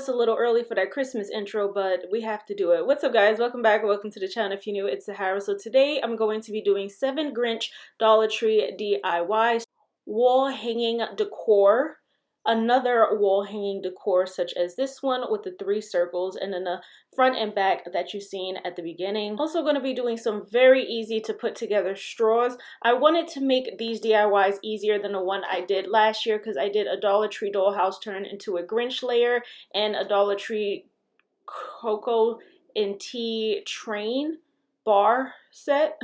it's a little early for that Christmas intro, but we have to do it. What's up, guys? Welcome back. Welcome to the channel. If you're new, it's Sahara. So today I'm going to be doing 7 Grinch Dollar Tree DIYs. Wall hanging decor. Another wall hanging decor such as this one with the 3 circles and then the front and back that you've seen at the beginning. Also going to be doing some very easy to put together straws. I wanted to make these DIYs easier than the one I did last year because I did a Dollar Tree dollhouse turn into a Grinch layer and a Dollar Tree cocoa and tea train bar set.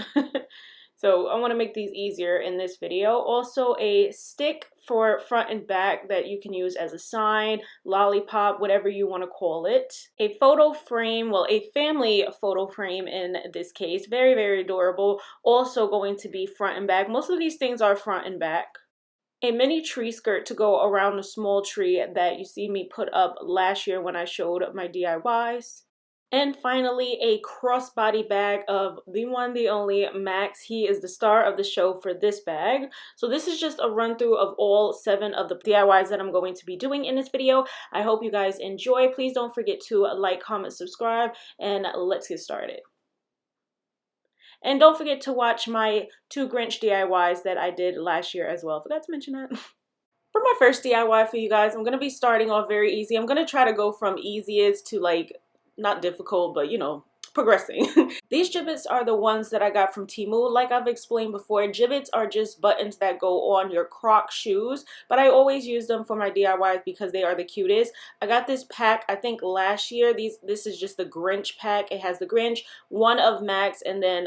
So I want to make these easier in this video. Also a stick for front and back that you can use as a sign, lollipop, whatever you want to call it. A photo frame, well, a family photo frame in this case. Very, very adorable. Also going to be front and back. Most of these things are front and back. A mini tree skirt to go around the small tree that you see me put up last year when I showed my DIYs. And finally, a crossbody bag of the one, the only Max. He is the star of the show for this bag. So this is just a run through of all 7 of the DIYs that I'm going to be doing in this video. I hope you guys enjoy. Please don't forget to like, comment, subscribe, and let's get started. And don't forget to watch my 2 Grinch DIYs that I did last year as well. Forgot to mention that. For my first DIY for you guys, I'm going to be starting off very easy. I'm going to try to go from easiest to like not difficult, but you know, progressing. These gibbets are the ones that I got from Temu. Like I've explained before, gibbets are just buttons that go on your Croc shoes, but I always use them for my DIYs because they are the cutest. I got this pack, I think last year. This is just the Grinch pack. It has the Grinch, one of Max, and then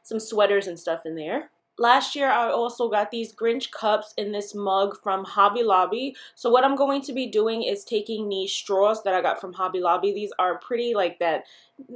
some sweaters and stuff in there. Last year, I also got these Grinch cups in this mug from Hobby Lobby. So what I'm going to be doing is taking these straws that I got from Hobby Lobby. These are pretty like that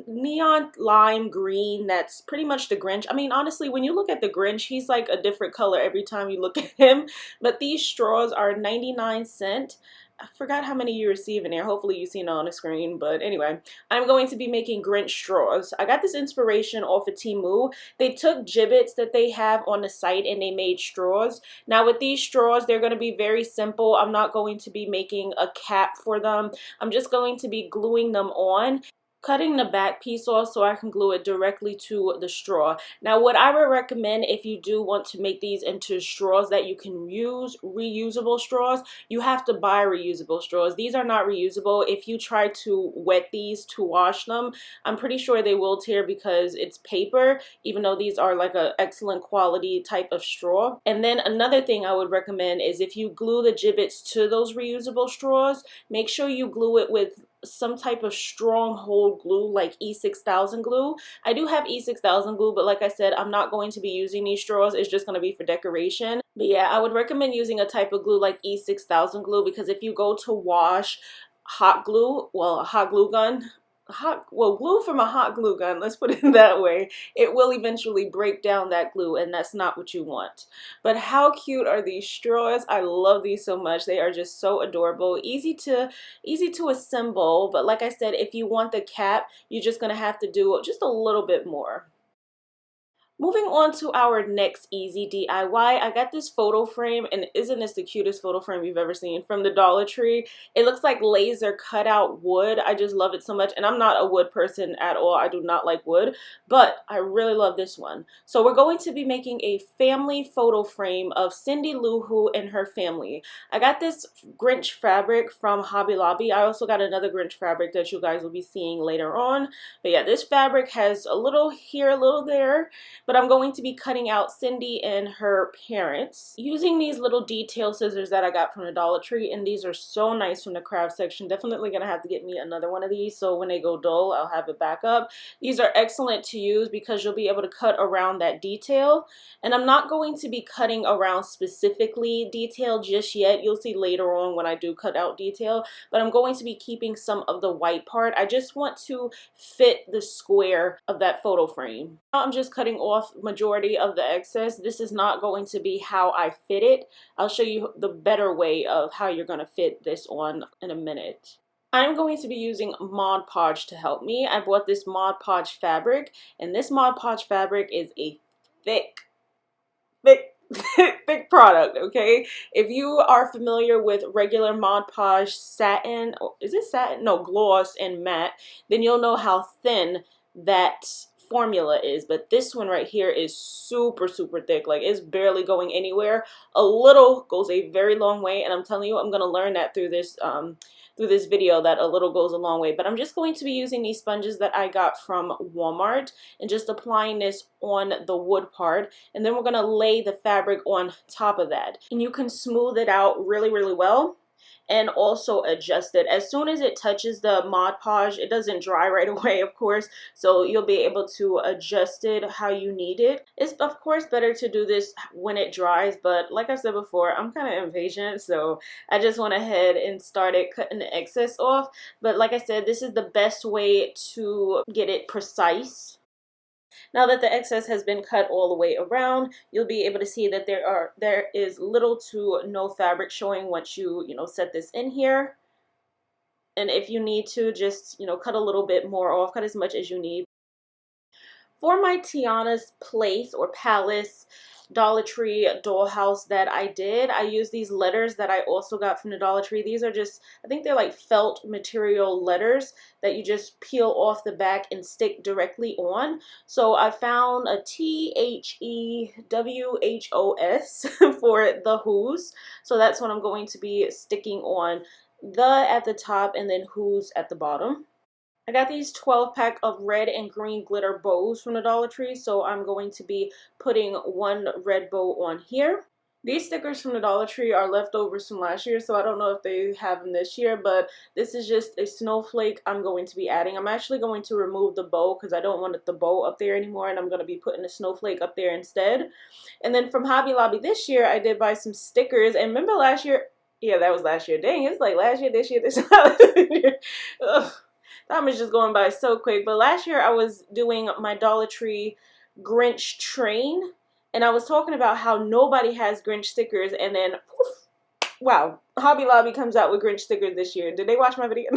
neon lime green. That's pretty much the Grinch. I mean, honestly, when you look at the Grinch, he's like a different color every time you look at him. But these straws are 99¢. I forgot how many you receive in there. Hopefully you see it on the screen. But anyway, I'm going to be making Grinch straws. I got this inspiration off of Temu. They took gibbets that they have on the site and they made straws. Now with these straws, they're going to be very simple. I'm not going to be making a cap for them. I'm just going to be gluing them on, cutting the back piece off so I can glue it directly to the straw. Now what I would recommend if you do want to make these into straws that you can use, reusable straws, you have to buy reusable straws. These are not reusable. If you try to wet these to wash them, I'm pretty sure they will tear because it's paper, even though these are like an excellent quality type of straw. And then another thing I would recommend is if you glue the gibbets to those reusable straws, make sure you glue it with some type of stronghold glue like E6000 glue. I do have E6000 glue, but like I said, I'm not going to be using these straws. It's just going to be for decoration. But yeah, I would recommend using a type of glue like E6000 glue because if you go to wash hot glue, well, a hot glue gun, glue from a hot glue gun, let's put it that way, it will eventually break down that glue, and that's not what you want. But how cute are these straws? I love these so much. They are just so adorable, easy to assemble. But like I said, if you want the cap, you're just gonna have to do just a little bit more. Moving on to our next easy DIY, I got this photo frame, and isn't this the cutest photo frame you've ever seen, from the Dollar Tree? It looks like laser cut out wood. I just love it so much, and I'm not a wood person at all. I do not like wood, but I really love this one. So we're going to be making a family photo frame of Cindy Lou Who and her family. I got this Grinch fabric from Hobby Lobby. I also got another Grinch fabric that you guys will be seeing later on. But yeah, this fabric has a little here, a little there. But I'm going to be cutting out Cindy and her parents using these little detail scissors that I got from the Dollar Tree, and these are so nice from the craft section. Definitely gonna have to get me another one of these so when they go dull, I'll have it back up. These are excellent to use because you'll be able to cut around that detail, and I'm not going to be cutting around specifically detail just yet. You'll see later on when I do cut out detail, but I'm going to be keeping some of the white part. I just want to fit the square of that photo frame. Now I'm just cutting off majority of the excess. This is not going to be how I fit it. I'll show you the better way of how you're going to fit this on in a minute. I'm going to be using Mod Podge to help me. I bought this Mod Podge fabric, and this Mod Podge fabric is a thick thick product, okay? If you are familiar with regular Mod Podge satin, or is it satin? No, gloss and matte, then you'll know how thin that formula is. But this one right here is super, super thick. Like, it's barely going anywhere. A little goes a very long way, and I'm telling you, I'm gonna learn that through this video, that a little goes a long way. But I'm just going to be using these sponges that I got from Walmart and just applying this on the wood part, and then we're going to lay the fabric on top of that, and you can smooth it out really, really well and also adjust it. As soon as it touches the Mod Podge, it doesn't dry right away, of course, so you'll be able to adjust it how you need it. It's of course better to do this when it dries, but like I said before, I'm kind of impatient, so I just went ahead and started cutting the excess off. But like I said, this is the best way to get it precise. Now that the excess has been cut all the way around, you'll be able to see that there is little to no fabric showing once you set this in here. And if you need to, just cut a little bit more off, cut as much as you need. For my Tiana's Place or Palace Dollar Tree dollhouse that I did, I used these letters that I also got from the Dollar Tree. These are just, I think they're like felt material letters that you just peel off the back and stick directly on. So I found a THEWHOS for the Who's. So that's what I'm going to be sticking on, the at the top and then Who's at the bottom. I got these 12-pack of red and green glitter bows from the Dollar Tree, so I'm going to be putting one red bow on here. These stickers from the Dollar Tree are leftovers from last year, so I don't know if they have them this year, but this is just a snowflake I'm going to be adding. I'm actually going to remove the bow because I don't want the bow up there anymore, and I'm going to be putting a snowflake up there instead. And then from Hobby Lobby this year, I did buy some stickers, and remember last year? Yeah, that was last year. Dang, it's like last year, this year, this year. Ugh. Time is just going by so quick. But last year I was doing my Dollar Tree Grinch train, and I was talking about how nobody has Grinch stickers, and then poof, wow, Hobby Lobby comes out with Grinch stickers this year. Did they watch my video?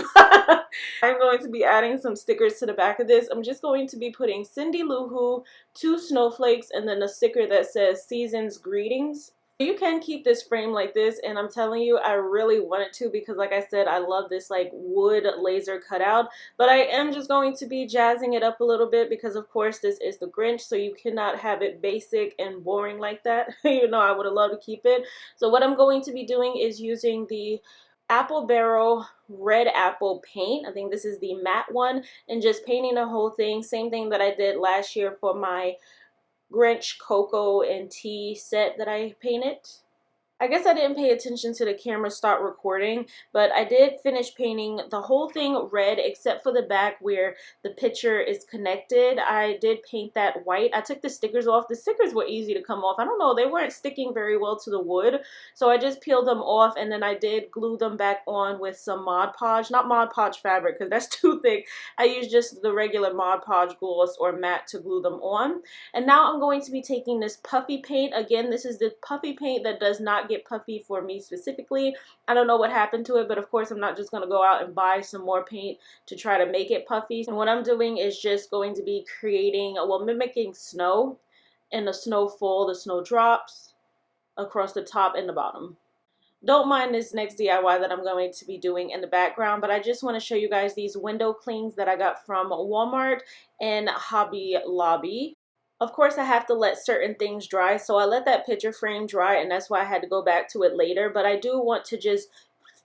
I'm going to be adding some stickers to the back of this. I'm just going to be putting Cindy Lou Who, 2 snowflakes, and then a sticker that says Season's Greetings. You can keep this frame like this, and I'm telling you, I really wanted to because like I said, I love this like wood laser cutout, but I am just going to be jazzing it up a little bit because of course this is the Grinch, so you cannot have it basic and boring like that. You know, I would have loved to keep it. So what I'm going to be doing is using the Apple Barrel Red Apple paint. I think this is the matte one, and just painting the whole thing. Same thing that I did last year for my Grinch cocoa and tea set that I painted. I guess I didn't pay attention to the camera start recording, but I did finish painting the whole thing red except for the back where the picture is connected. I did paint that white. I took the stickers off. The stickers were easy to come off. I don't know, they weren't sticking very well to the wood, so I just peeled them off, and then I did glue them back on with some Mod Podge. Not Mod Podge fabric because that's too thick. I used just the regular Mod Podge gloss or matte to glue them on. And now I'm going to be taking this puffy paint. Again, this is the puffy paint that does not get puffy for me specifically. I don't know what happened to it, but of course I'm not just going to go out and buy some more paint to try to make it puffy. And what I'm doing is just going to be creating, well, mimicking snow, and the snow fall, the snow drops across the top and the bottom. Don't mind this next DIY that I'm going to be doing in the background, but I just want to show you guys these window clings that I got from Walmart and Hobby Lobby. Of course, I have to let certain things dry, so I let that picture frame dry, and that's why I had to go back to it later. But I do want to just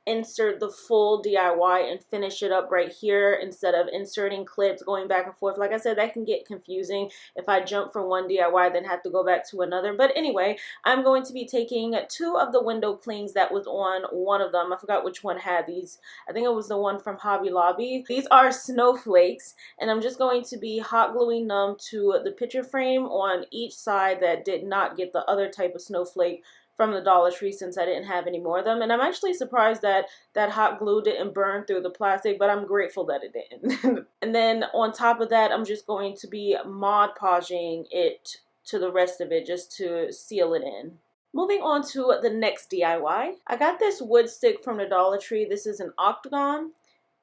insert the full DIY and finish it up right here instead of inserting clips going back and forth. Like I said, that can get confusing if I jump from one DIY then have to go back to another. But anyway, I'm going to be taking 2 of the window clings that was on one of them. I forgot which one had these. I think it was the one from Hobby Lobby. These are snowflakes, and I'm just going to be hot gluing them to the picture frame on each side that did not get the other type of snowflake from the Dollar Tree, since I didn't have any more of them. And I'm actually surprised that that hot glue didn't burn through the plastic, but I'm grateful that it didn't. And then on top of that, I'm just going to be Mod Podging it to the rest of it just to seal it in. Moving on to the next DIY. I got this wood stick from the Dollar Tree. This is an octagon.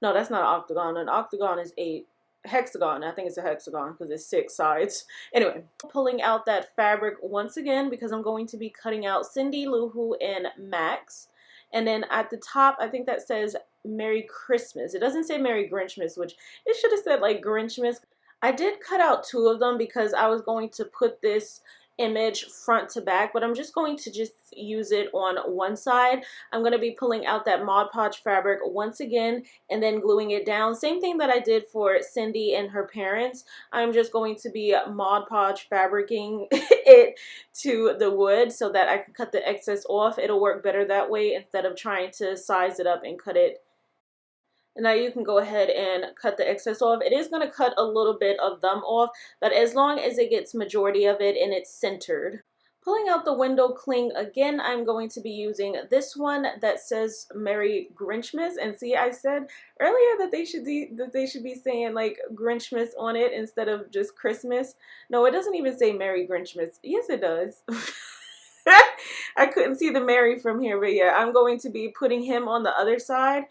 No, that's not an octagon. An octagon is 8. hexagon. I think it's a hexagon because it's 6 sides. Anyway, pulling out that fabric once again because I'm going to be cutting out Cindy, Lou Who, and Max. And then at the top, I think that says Merry Christmas. It doesn't say Merry Grinchmas, which it should have said like Grinchmas. I did cut out 2 of them because I was going to put this image front to back, but I'm just going to just use it on one side. I'm going to be pulling out that Mod Podge fabric once again and then gluing it down. Same thing that I did for Cindy and her parents. I'm just going to be Mod Podge fabricing it to the wood so that I can cut the excess off. It'll work better that way instead of trying to size it up and cut it. And now you can go ahead and cut the excess off. It is going to cut a little bit of them off, but as long as it gets majority of it and it's centered. Pulling out the window cling again, I'm going to be using this one that says Merry Grinchmas. And see, I said earlier that they should be saying like Grinchmas on it instead of just Christmas. No, it doesn't even say Merry Grinchmas. Yes, it does. I couldn't see the Merry from here, but yeah, I'm going to be putting him on the other side.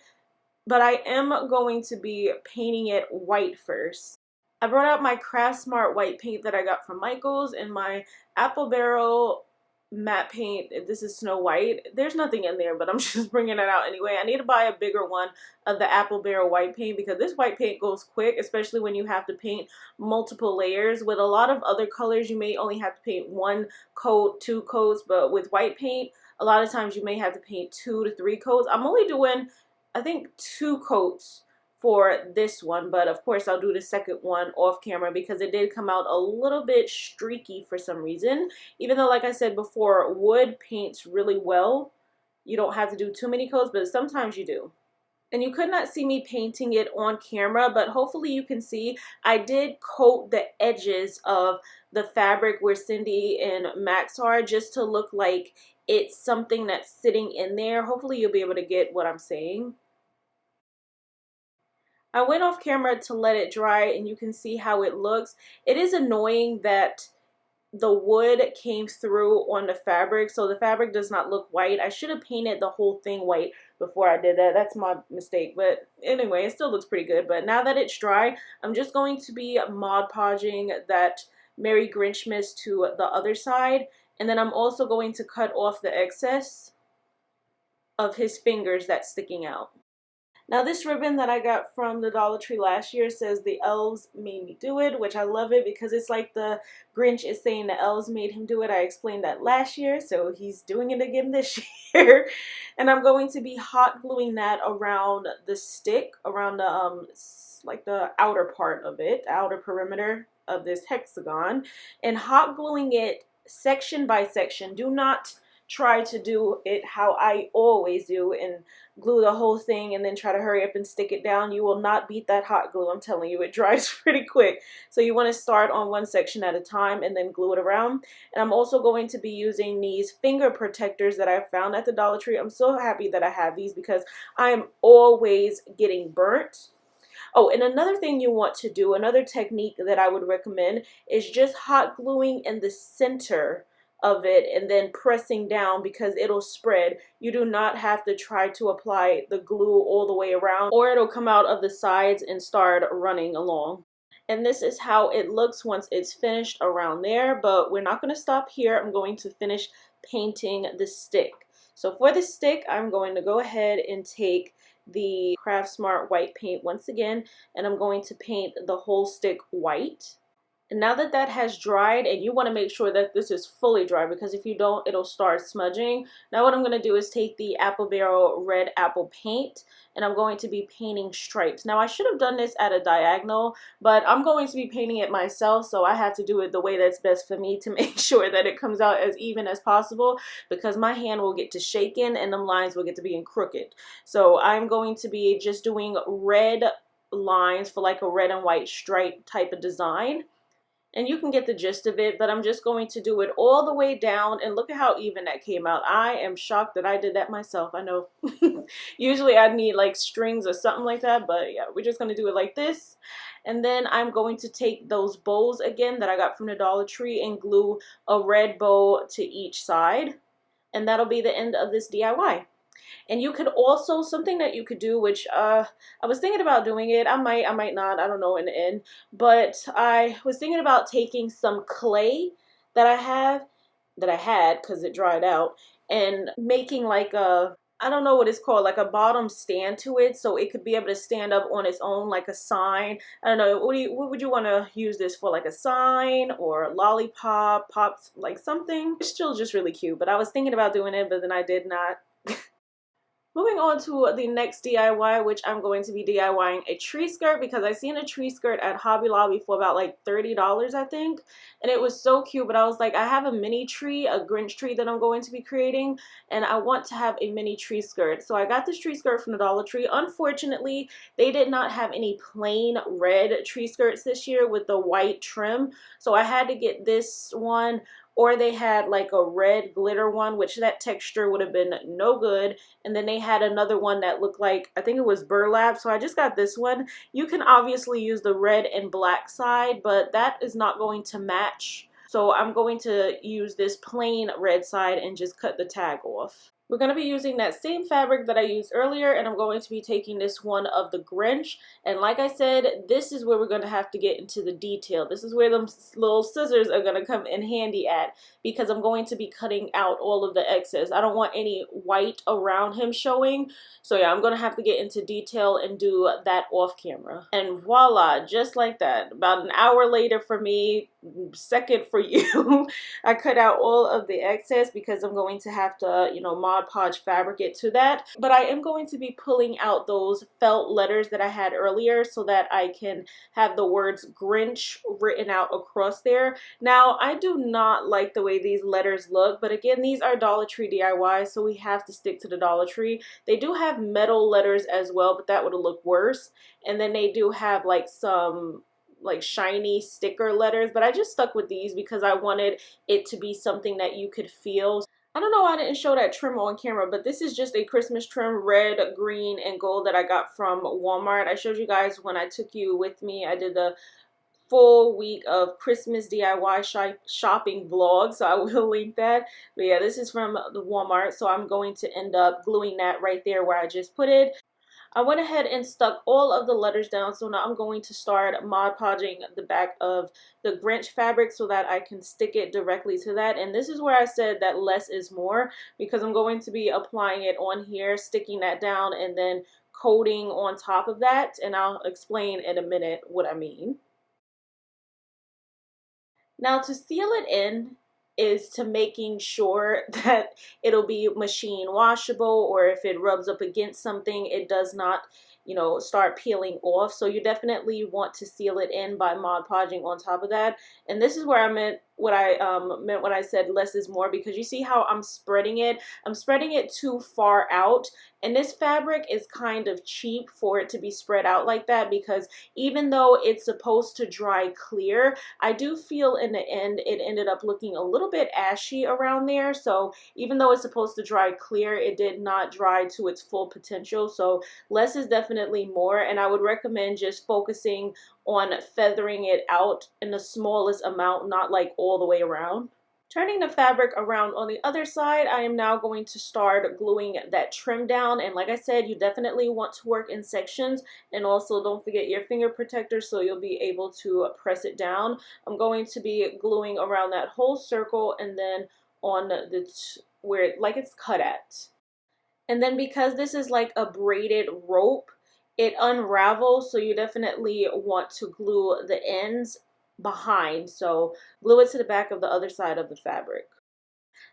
But I am going to be painting it white first. I brought out my Craft Smart white paint that I got from Michael's and my Apple Barrel matte paint. This is Snow White. There's nothing in there, but I'm just bringing it out anyway. I need to buy a bigger one of the Apple Barrel white paint because this white paint goes quick, especially when you have to paint multiple layers. With a lot of other colors, you may only have to paint 1 coat, 2 coats, but with white paint, a lot of times you may have to paint 2 to 3 coats. I'm only doing, I think, 2 coats for this one, but of course I'll do the second one off camera because it did come out a little bit streaky for some reason. Even though, like I said before, wood paints really well. You don't have to do too many coats, but sometimes you do. And you could not see me painting it on camera, but hopefully you can see I did coat the edges of the fabric where Cindy and Max are just to look like it's something that's sitting in there. Hopefully you'll be able to get what I'm saying. I went off camera to let it dry and you can see how it looks. It is annoying that the wood came through on the fabric, so the fabric does not look white. I should have painted the whole thing white before I did that. That's my mistake, but anyway, it still looks pretty good. But now that it's dry, I'm just going to be Mod Podging that Merry Grinchmas to the other side, and then I'm also going to cut off the excess of his fingers that's sticking out. Now this ribbon that I got from the Dollar Tree last year says the elves made me do it, which I love it because it's like the Grinch is saying the elves made him do it. I explained that last year, so he's doing it again this year. And I'm going to be hot gluing that around the stick, around the like the outer part of it, the outer perimeter of this hexagon, and hot gluing it section by section. Do not try to do it how I always do and glue the whole thing and then try to hurry up and stick it down. You will not beat that hot glue. I'm telling you, it dries pretty quick. So you want to start on one section at a time and then glue it around. And I'm also going to be using these finger protectors that I found at the Dollar Tree. I'm so happy that I have these because I'm always getting burnt. Oh, and another thing you want to do, another technique that I would recommend is just hot gluing in the center of it and then pressing down because it'll spread. You do not have to try to apply the glue all the way around or it'll come out of the sides and start running along. And this is how it looks once it's finished around there, but we're not going to stop here. I'm going to finish painting the stick. So for the stick, I'm going to go ahead and take the Craft Smart white paint once again, and I'm going to paint the whole stick white. And now that that has dried, and you want to make sure that this is fully dry because if you don't, it'll start smudging. Now what I'm going to do is take the Apple Barrel red apple paint and I'm going to be painting stripes. Now I should have done this at a diagonal, but I'm going to be painting it myself, so I have to do it the way that's best for me to make sure that it comes out as even as possible because my hand will get to shaking and them lines will get to being crooked. So I'm going to be just doing red lines for like a red and white stripe type of design. And you can get the gist of it, but I'm just going to do it all the way down. And look at how even that came out. I am shocked that I did that myself. I know usually I'd need like strings or something like that, but yeah, we're just going to do it like this. And then I'm going to take those bows again that I got from the Dollar Tree and glue a red bow to each side. And that'll be the end of this DIY. And you could also, something that you could do, which I was thinking about doing it. I might not, I don't know in the end. But I was thinking about taking some clay that I had because it dried out, and making like a, I don't know what it's called, like a bottom stand to it, so it could be able to stand up on its own like a sign. I don't know, what would you want to use this for, like a sign or a lollipop, pops, like something? It's still just really cute, but I was thinking about doing it, but then I did not. Moving on to the next DIY, which I'm going to be DIYing a tree skirt, because I seen a tree skirt at Hobby Lobby for about like $30, I think, and it was so cute. But I was like, I have a mini tree, a Grinch tree that I'm going to be creating, and I want to have a mini tree skirt. So I got this tree skirt from the Dollar Tree. Unfortunately, they did not have any plain red tree skirts this year with the white trim, so I had to get this one, or they had like a red glitter one, which that texture would have been no good. And then they had another one that looked like, I think it was burlap, so I just got this one. You can obviously use the red and black side, but that is not going to match. So I'm going to use this plain red side and just cut the tag off. We're going to be using that same fabric that I used earlier, and I'm going to be taking this one of the Grinch. And like I said, this is where we're going to have to get into the detail. This is where them little scissors are going to come in handy at, because I'm going to be cutting out all of the excess. I don't want any white around him showing. So yeah, I'm going to have to get into detail and do that off camera. And voila, just like that. About an hour later for me, second for you, I cut out all of the excess because I'm going to have to, you know, Mod Podge fabric it to that. But I am going to be pulling out those felt letters that I had earlier so that I can have the words Grinch written out across there. Now, I do not like the way these letters look, but again, these are Dollar Tree DIY, so we have to stick to the Dollar Tree. They do have metal letters as well, but that would have looked worse. And then they do have like some like shiny sticker letters, but I just stuck with these because I wanted it to be something that you could feel. I don't know why I didn't show that trim on camera, but this is just a Christmas trim, red, green, and gold that I got from Walmart. I showed you guys when I took you with me. I did the full week of Christmas DIY shopping vlog, so I will link that. But yeah, this is from the Walmart, so I'm going to end up gluing that right there where I just put it. I went ahead and stuck all of the letters down, so now I'm going to start Mod Podging the back of the Grinch fabric so that I can stick it directly to that. And this is where I said that less is more, because I'm going to be applying it on here, sticking that down, and then coating on top of that, and I'll explain in a minute what I mean. Now, to seal it in is to making sure that it'll be machine washable, or if it rubs up against something, it does not, you know, start peeling off. So you definitely want to seal it in by Mod Podging on top of that. And this is where I meant what I meant when I said less is more, because you see how I'm spreading it? I'm spreading it too far out, and this fabric is kind of cheap for it to be spread out like that, because even though it's supposed to dry clear, I do feel in the end it ended up looking a little bit ashy around there. So even though it's supposed to dry clear, it did not dry to its full potential. So less is definitely more, and I would recommend just focusing on feathering it out in the smallest amount, not like all the way around. Turning the fabric around on the other side, I am now going to start gluing that trim down. And like I said, you definitely want to work in sections, and also don't forget your finger protector so you'll be able to press it down. I'm going to be gluing around that whole circle and then on the where like it's cut at. And then because this is like a braided rope, it unravels, so you definitely want to glue the ends behind. So glue it to the back of the other side of the fabric.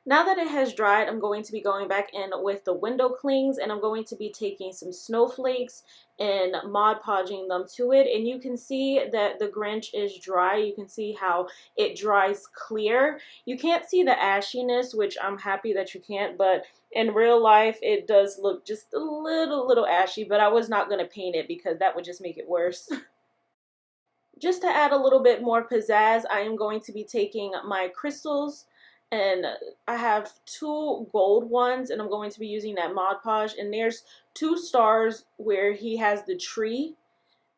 Now that it has dried, I'm going to be going back in with the window clings, and I'm going to be taking some snowflakes and Mod Podging them to it. And you can see that the Grinch is dry. You can see how it dries clear. You can't see the ashiness, which I'm happy that you can't, but in real life it does look just a little ashy, but I was not going to paint it because that would just make it worse. Just to add a little bit more pizzazz, I am going to be taking my crystals, and I have two gold ones, and I'm going to be using that Mod Podge, and there's two stars where he has the tree,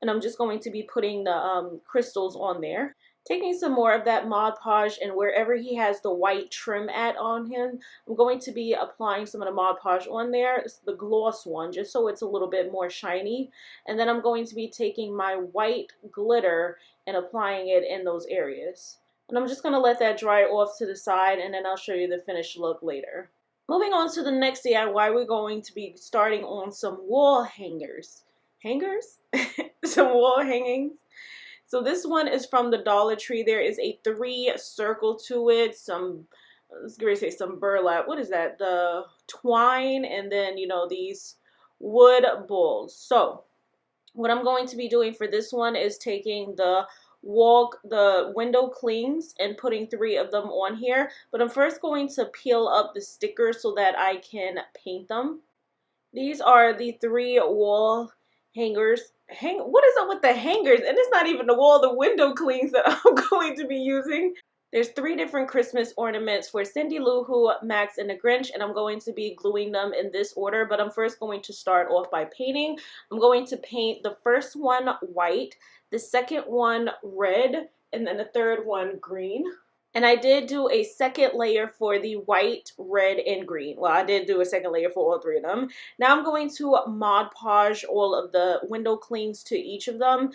and I'm just going to be putting the crystals on there. Taking some more of that Mod Podge, and wherever he has the white trim at on him, I'm going to be applying some of the Mod Podge on there. It's the gloss one, just so it's a little bit more shiny. And then I'm going to be taking my white glitter and applying it in those areas. And I'm just going to let that dry off to the side, and then I'll show you the finished look later. Moving on to the next DIY, we're going to be starting on some wall hangers. Hangers? Some wall hangings. So this one is from the Dollar Tree. There is a 3 circle to it, some, let's say some burlap. What is that? The twine, and then, you know, these wood balls. So what I'm going to be doing for this one is taking the window clings and putting 3 of them on here. But I'm first going to peel up the stickers so that I can paint them. These are the 3 wall hangers. What is up with the hangers? And it's not even the wall, the window clings that I'm going to be using. There's 3 different Christmas ornaments for Cindy Lou Who, Max, and the Grinch, and I'm going to be gluing them in this order, but I'm first going to start off by painting. I'm going to paint the first one white, the second one red, and then the third one green. And I did do a second layer for the white, red, and green. Well, I did do a second layer for all 3 of them. Now I'm going to Mod Podge all of the window clings to each of them.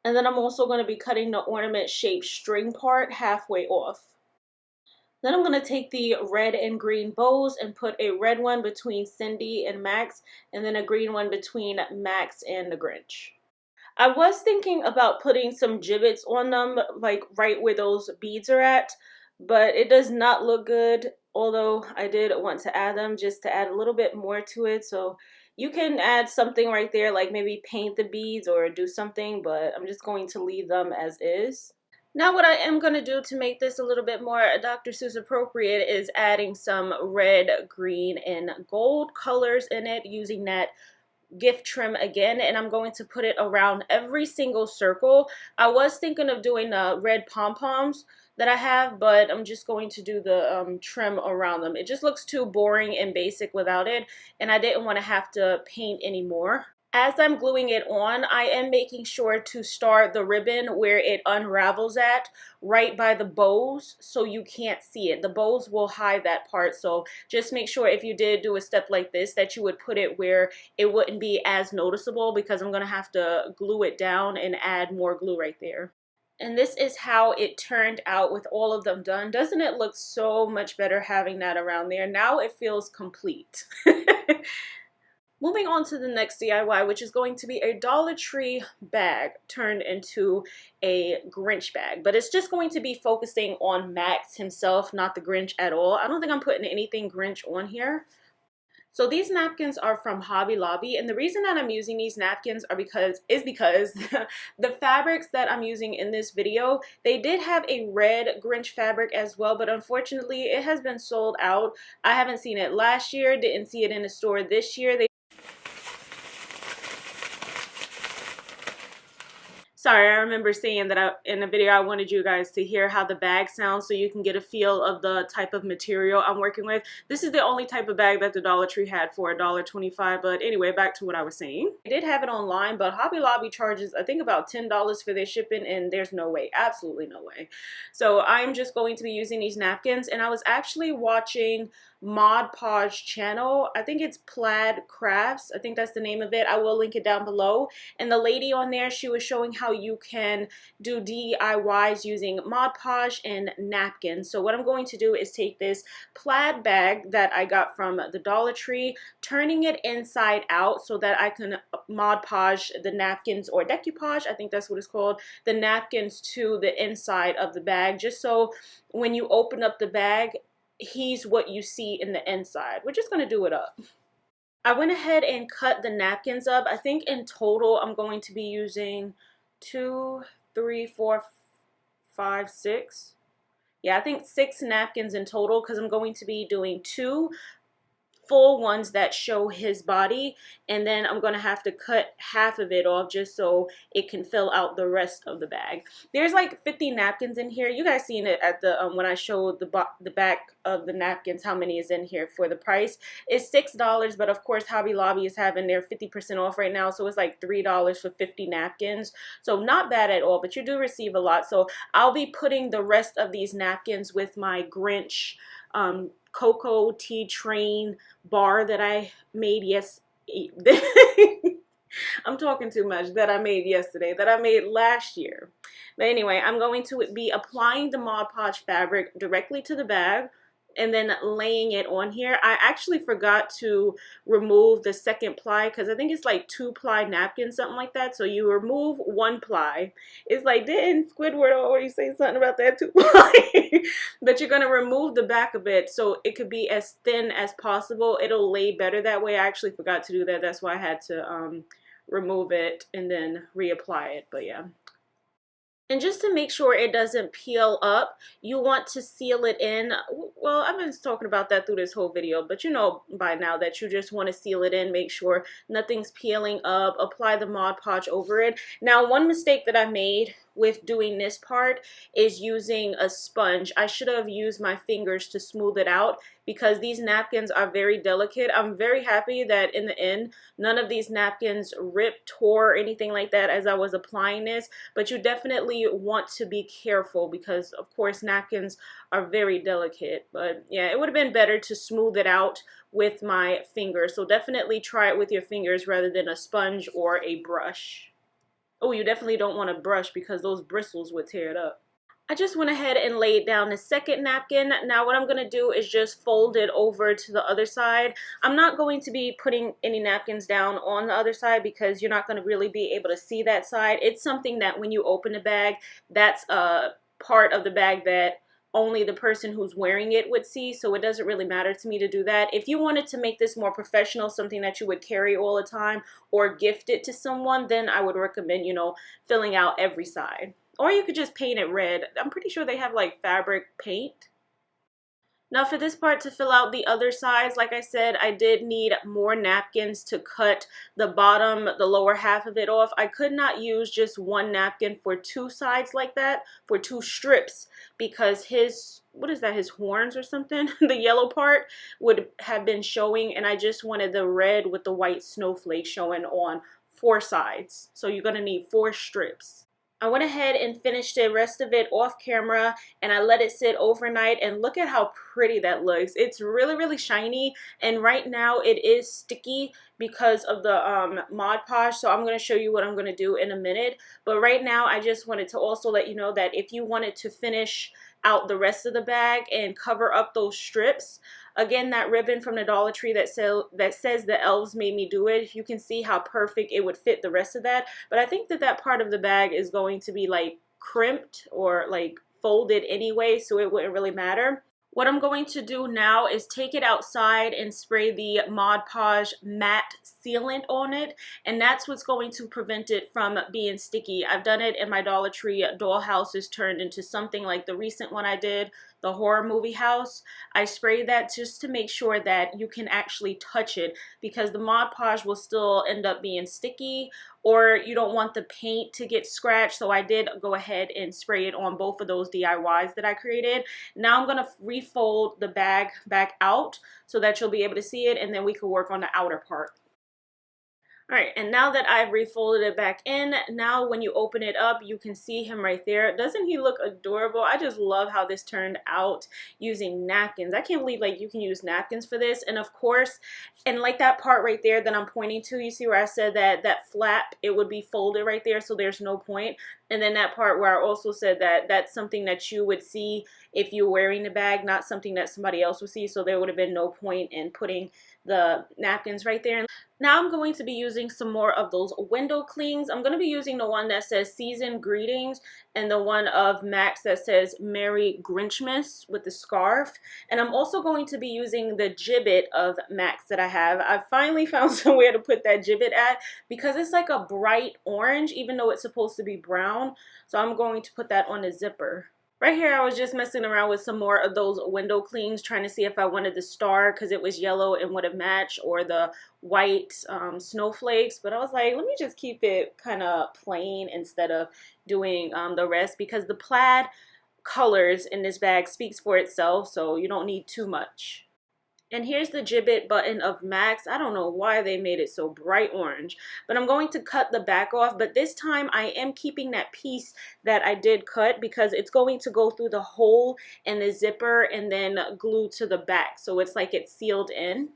And then I'm also going to be cutting the ornament shaped string part halfway off. Then I'm going to take the red and green bows and put a red one between Cindy and Max, and then a green one between Max and the Grinch. I was thinking about putting some gibbets on them, like right where those beads are at, but it does not look good, although I did want to add them just to add a little bit more to it. So you can add something right there, like maybe paint the beads or do something, but I'm just going to leave them as is. Now what I am going to do to make this a little bit more Dr. Seuss appropriate is adding some red, green, and gold colors in it using that gift trim again, and I'm going to put it around every single circle. I was thinking of doing the red pom-poms that I have, but I'm just going to do the trim around them. It just looks too boring and basic without it, and I didn't want to have to paint anymore. As I'm gluing it on, I am making sure to start the ribbon where it unravels at, right by the bows, so you can't see it. The bows will hide that part, so just make sure if you did do a step like this that you would put it where it wouldn't be as noticeable, because I'm going to have to glue it down and add more glue right there. And this is how it turned out with all of them done. Doesn't it look so much better having that around there? Now it feels complete. Moving on to the next DIY, which is going to be a Dollar Tree bag turned into a Grinch bag. But it's just going to be focusing on Max himself, not the Grinch at all. I don't think I'm putting anything Grinch on here. So these napkins are from Hobby Lobby, and the reason that I'm using these napkins is because the fabrics that I'm using in this video, they did have a red Grinch fabric as well, but unfortunately it has been sold out. I haven't seen it last year, didn't see it in the store this year. Sorry, I remember saying that in the video I wanted you guys to hear how the bag sounds so you can get a feel of the type of material I'm working with. This is the only type of bag that the Dollar Tree had for $1.25, but anyway, back to what I was saying. I did have it online, but Hobby Lobby charges, I think, about $10 for their shipping, and there's no way, absolutely no way. So I'm just going to be using these napkins, and I was actually watching Mod Podge channel. I think it's Plaid Crafts. I think that's the name of it. I will link it down below. And the lady on there, she was showing how you can do DIYs using Mod Podge and napkins. So what I'm going to do is take this plaid bag that I got from the Dollar Tree, turning it inside out so that I can Mod Podge the napkins, or decoupage, I think that's what it's called, the napkins to the inside of the bag, just so when you open up the bag, he's what you see in the inside. We're just going to do it up. I went ahead and cut the napkins up. I think in total I'm going to be using 2, 3, 4, 5, 6. Yeah, I think 6 napkins in total, because I'm going to be doing 2 full ones that show his body, and then I'm gonna have to cut half of it off just so it can fill out the rest of the bag. There's like 50 napkins in here. You guys seen it at the when I showed the back of the napkins, how many is in here. For the price is $6, but of course Hobby Lobby is having their 50% off right now, so it's like $3 for 50 napkins. So not bad at all, but you do receive a lot. So I'll be putting the rest of these napkins with my Grinch cocoa tea train bar that I made I'm talking too much, that I made yesterday, that I made last year. But anyway, I'm going to be applying the Mod Podge fabric directly to the bag and then laying it on here. I actually forgot to remove the second ply because I think it's like 2-ply napkin, something like that. So you remove 1 ply. It's like, didn't Squidward already say something about that 2-ply? But you're going to remove the back of it so it could be as thin as possible. It'll lay better that way. I actually forgot to do that. That's why I had to remove it and then reapply it. But yeah. And just to make sure it doesn't peel up, you want to seal it in. Well, I've been talking about that through this whole video, but you know by now that you just want to seal it in, make sure nothing's peeling up, apply the Mod Podge over it. Now, one mistake that I made with doing this part is using a sponge. I should have used my fingers to smooth it out because these napkins are very delicate. I'm very happy that in the end, none of these napkins ripped, tore, or anything like that as I was applying this, but you definitely want to be careful because of course napkins are very delicate. But yeah, it would have been better to smooth it out with my fingers. So definitely try it with your fingers rather than a sponge or a brush. Oh, you definitely don't want to brush because those bristles would tear it up. I just went ahead and laid down the second napkin. Now what I'm going to do is just fold it over to the other side. I'm not going to be putting any napkins down on the other side because you're not going to really be able to see that side. It's something that when you open the bag, that's a part of the bag that only the person who's wearing it would see, so it doesn't really matter to me to do that. If you wanted to make this more professional, something that you would carry all the time or gift it to someone, then I would recommend, you know, filling out every side. Or you could just paint it red. I'm pretty sure they have like fabric paint. Now for this part, to fill out the other sides, like I said, I did need more napkins to cut the bottom, the lower half of it off. I could not use just one napkin for 2 sides like that, for 2 strips, because his, what is that, his horns or something? The yellow part would have been showing, and I just wanted the red with the white snowflake showing on 4 sides. So you're gonna need 4 strips. I went ahead and finished the rest of it off camera and I let it sit overnight, and look at how pretty that looks. It's really, really shiny, and right now it is sticky because of the Mod Podge, so I'm going to show you what I'm going to do in a minute. But right now I just wanted to also let you know that if you wanted to finish out the rest of the bag and cover up those strips, again, that ribbon from the Dollar Tree that says the elves made me do it, you can see how perfect it would fit the rest of that. But I think that that part of the bag is going to be like crimped or like folded anyway, so it wouldn't really matter. What I'm going to do now is take it outside and spray the Mod Podge matte sealant on it, and that's what's going to prevent it from being sticky. I've done it in my Dollar Tree dollhouses turned into something like the recent one I did, the horror movie house. I sprayed that just to make sure that you can actually touch it, because the Mod Podge will still end up being sticky, or you don't want the paint to get scratched. So I did go ahead and spray it on both of those DIYs that I created. Now I'm going to refold the bag back out so that you'll be able to see it, and then we can work on the outer part. Alright, and now that I've refolded it back in, now when you open it up, you can see him right there. Doesn't he look adorable? I just love how this turned out using napkins. I can't believe like you can use napkins for this. And of course, and like that part right there that I'm pointing to, you see where I said that that flap, it would be folded right there, so there's no point. And then that part where I also said that that's something that you would see if you're wearing the bag, not something that somebody else would see, so there would have been no point in putting the napkins right there. Now I'm going to be using some more of those window clings. I'm going to be using the one that says Season Greetings and the one of Max that says Merry Grinchmas with the scarf. And I'm also going to be using the gibbet of Max that I have. I finally found somewhere to put that gibbet at because it's like a bright orange even though it's supposed to be brown. So I'm going to put that on the zipper. Right here, I was just messing around with some more of those window clings, trying to see if I wanted the star because it was yellow and would have matched, or the white snowflakes. But I was like, let me just keep it kind of plain instead of doing the rest, because the plaid colors in this bag speaks for itself, so you don't need too much. And here's the gibbet button of Max. I don't know why they made it so bright orange, but I'm going to cut the back off. But this time I am keeping that piece that I did cut, because it's going to go through the hole in the zipper and then glue to the back. So it's like it's sealed in.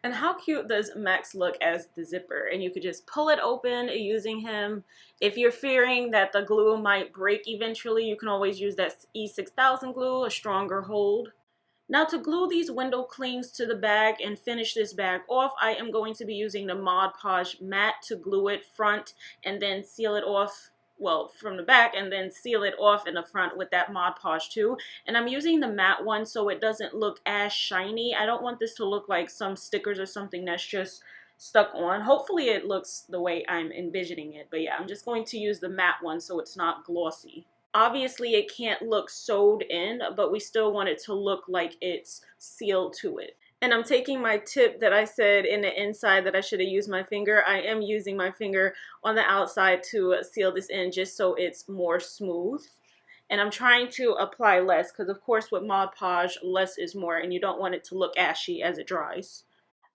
And how cute does Max look as the zipper? And you could just pull it open using him. If you're fearing that the glue might break eventually, you can always use that E6000 glue, a stronger hold. Now, to glue these window clings to the bag and finish this bag off, I am going to be using the Mod Podge matte to glue it front and then seal it off, well, from the back, and then seal it off in the front with that Mod Podge too. And I'm using the matte one so it doesn't look as shiny. I don't want this to look like some stickers or something that's just stuck on. Hopefully it looks the way I'm envisioning it. But yeah, I'm just going to use the matte one so it's not glossy. Obviously, it can't look sewed in, but we still want it to look like it's sealed to it. And I'm taking my tip that I said in the inside that I should have used my finger. I am using my finger on the outside to seal this in just so it's more smooth. And I'm trying to apply less because, of course, with Mod Podge, less is more, and you don't want it to look ashy as it dries.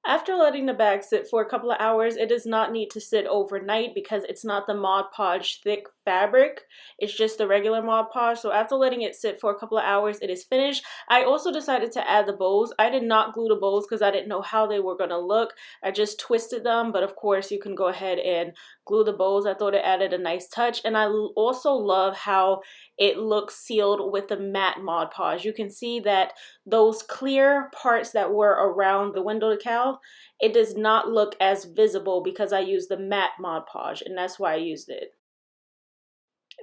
After letting the bag sit for a couple of hours, it does not need to sit overnight because it's not the Mod Podge thick fabric. It's just the regular Mod Podge. So after letting it sit for a couple of hours, it is finished. I also decided to add the bows. I did not glue the bows because I didn't know how they were going to look. I just twisted them, but of course you can go ahead and glue the bows. I thought it added a nice touch, and I also love how it looks sealed with the matte Mod Podge. You can see that those clear parts that were around the window decal, it does not look as visible because I used the matte Mod Podge, and that's why I used it.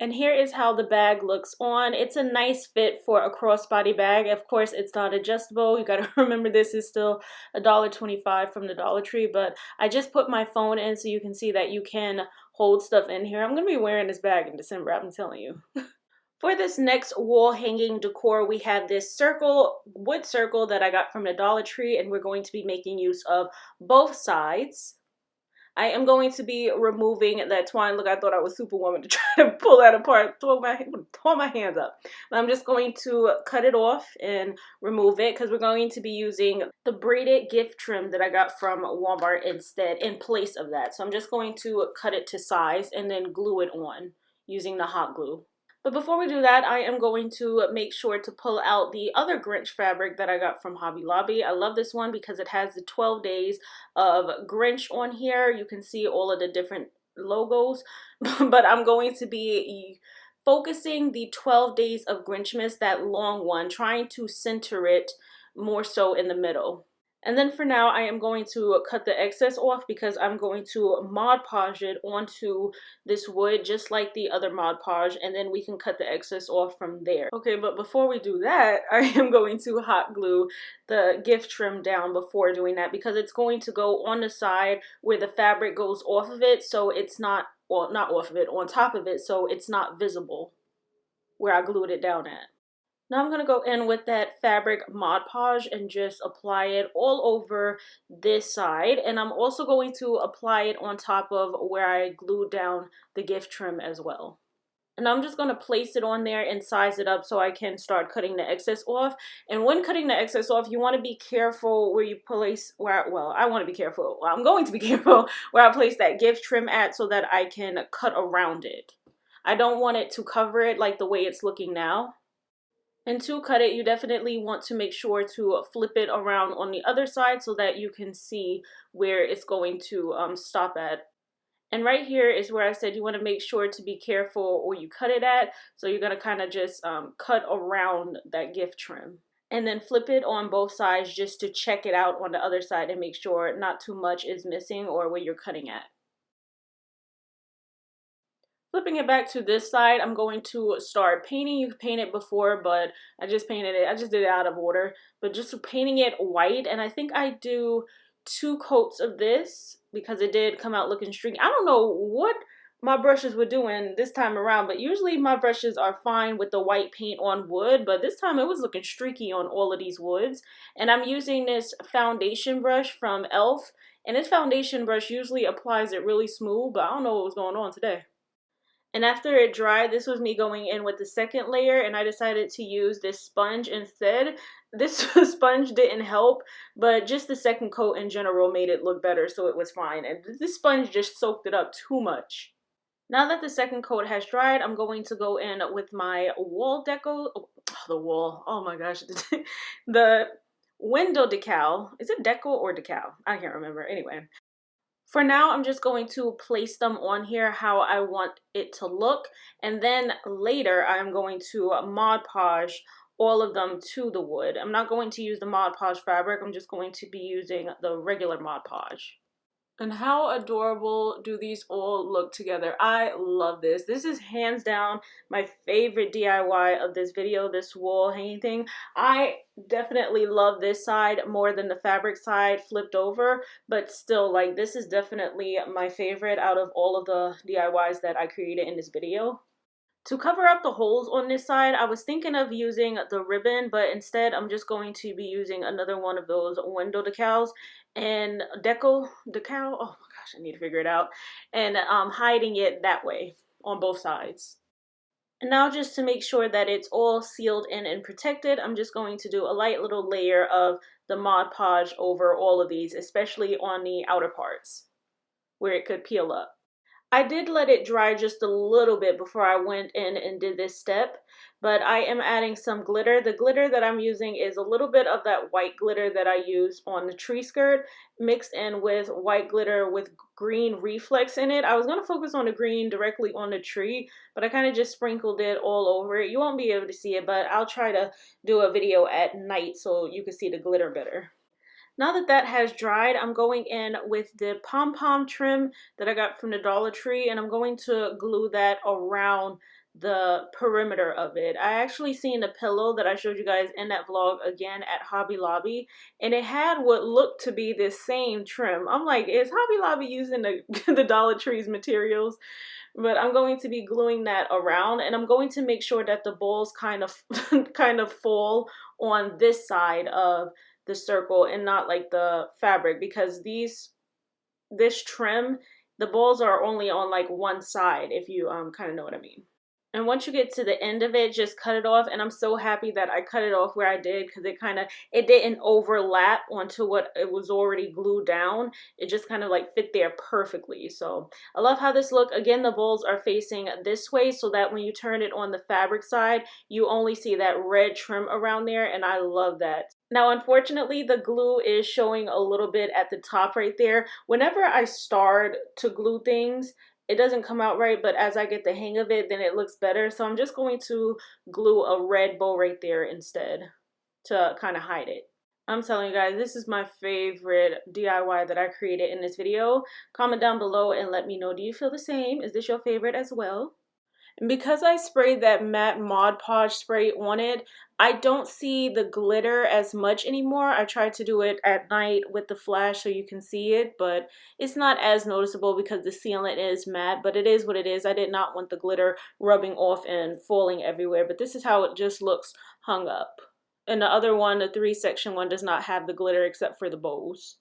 And here is how the bag looks on. It's a nice fit for a crossbody bag. Of course, it's not adjustable. You gotta remember this is still $1.25 from the Dollar Tree, but I just put my phone in so you can see that you can hold stuff in here. I'm gonna be wearing this bag in December, I'm telling you. For this next wall hanging decor, we have this wood circle that I got from the Dollar Tree, and we're going to be making use of both sides. I am going to be removing that twine. Look, I thought I was Superwoman to try to pull that apart, throw my hands up. But I'm just going to cut it off and remove it because we're going to be using the braided gift trim that I got from Walmart instead, in place of that. So I'm just going to cut it to size and then glue it on using the hot glue. But before we do that, I am going to make sure to pull out the other Grinch fabric that I got from Hobby Lobby. I love this one because it has the 12 days of Grinch on here. You can see all of the different logos, but I'm going to be focusing the 12 days of Grinchmas, that long one, trying to center it more so in the middle. And then for now, I am going to cut the excess off because I'm going to Mod Podge it onto this wood just like the other Mod Podge, and then we can cut the excess off from there. Okay, but before we do that, I am going to hot glue the gift trim down before doing that because it's going to go on the side where the fabric goes off of it, so it's not, well, not off of it, on top of it, so it's not visible where I glued it down at. Now I'm going to go in with that fabric Mod Podge and just apply it all over this side. And I'm also going to apply it on top of where I glued down the gift trim as well. And I'm just going to place it on there and size it up so I can start cutting the excess off. And when cutting the excess off, you want to be careful where you place, well, I want to be careful. Well, I'm going to be careful where I place that gift trim at so that I can cut around it. I don't want it to cover it like the way it's looking now. And to cut it, you definitely want to make sure to flip it around on the other side so that you can see where it's going to stop at. And right here is where I said you want to make sure to be careful where you cut it at. So you're going to kind of just cut around that gift trim. And then flip it on both sides just to check it out on the other side and make sure not too much is missing or where you're cutting at. Flipping it back to this side, I'm going to start painting. You painted it before, but I just did it out of order. But just painting it white, and I think I do 2 coats of this because it did come out looking stringy. I don't know what my brushes were doing this time around. But usually my brushes are fine with the white paint on wood, but this time it was looking streaky on all of these woods. And I'm using this foundation brush from Elf, and this foundation brush usually applies it really smooth, but I don't know what was going on today. And after it dried, this was me going in with the second layer, and I decided to use this sponge instead. This sponge didn't help, but just the second coat in general made it look better, so it was fine. And this sponge just soaked it up too much. Now that the second coat has dried, I'm going to go in with my wall deco, oh, the wall, oh my gosh, the window decal. Is it deco or decal? I can't remember. Anyway, for now, I'm just going to place them on here how I want it to look. And then later, I'm going to Mod Podge all of them to the wood. I'm not going to use the Mod Podge fabric. I'm just going to be using the regular Mod Podge. And how adorable do these all look together? I love this. This is hands down my favorite DIY of this video, this wall hanging thing. I definitely love this side more than the fabric side flipped over, but still, like, this is definitely my favorite out of all of the DIYs that I created in this video. To cover up the holes on this side, I was thinking of using the ribbon, but instead I'm just going to be using another one of those window decals and decal, oh my gosh, I need to figure it out, and hiding it that way on both sides. And now, just to make sure that it's all sealed in and protected, I'm just going to do a light little layer of the Mod Podge over all of these, especially on the outer parts where it could peel up. I did let it dry just a little bit before I went in and did this step, but I am adding some glitter. The glitter that I'm using is a little bit of that white glitter that I used on the tree skirt, mixed in with white glitter with green reflex in it. I was going to focus on the green directly on the tree, but I kind of just sprinkled it all over it. You won't be able to see it, but I'll try to do a video at night so you can see the glitter better. Now that that has dried, I'm going in with the pom-pom trim that I got from the Dollar Tree, and I'm going to glue that around the perimeter of it. I actually seen the pillow that I showed you guys in that vlog again at Hobby Lobby, and it had what looked to be this same trim. I'm like, is Hobby Lobby using the, the Dollar Tree's materials? But I'm going to be gluing that around, and I'm going to make sure that the balls kind of kind of fall on this side of the circle and not like the fabric, because this trim, the balls are only on like one side, if you kind of know what I mean. And once you get to the end of it, just cut it off. And I'm so happy that I cut it off where I did, because it didn't overlap onto what it was already glued down. It just kind of like fit there perfectly. So I love how this look. Again, the balls are facing this way so that when you turn it on the fabric side, you only see that red trim around there. And I love that. Now, unfortunately, the glue is showing a little bit at the top right there. Whenever I start to glue things, it doesn't come out right, but as I get the hang of it, then it looks better. So I'm just going to glue a red bow right there instead to kind of hide it. I'm telling you guys, this is my favorite DIY that I created in this video. Comment down below and let me know, do you feel the same? Is this your favorite as well? And because I sprayed that matte Mod Podge spray on it, I don't see the glitter as much anymore. I tried to do it at night with the flash so you can see it, but it's not as noticeable because the sealant is matte, but it is what it is. I did not want the glitter rubbing off and falling everywhere, but this is how it just looks hung up. And the other one, the 3-section one, does not have the glitter except for the bows.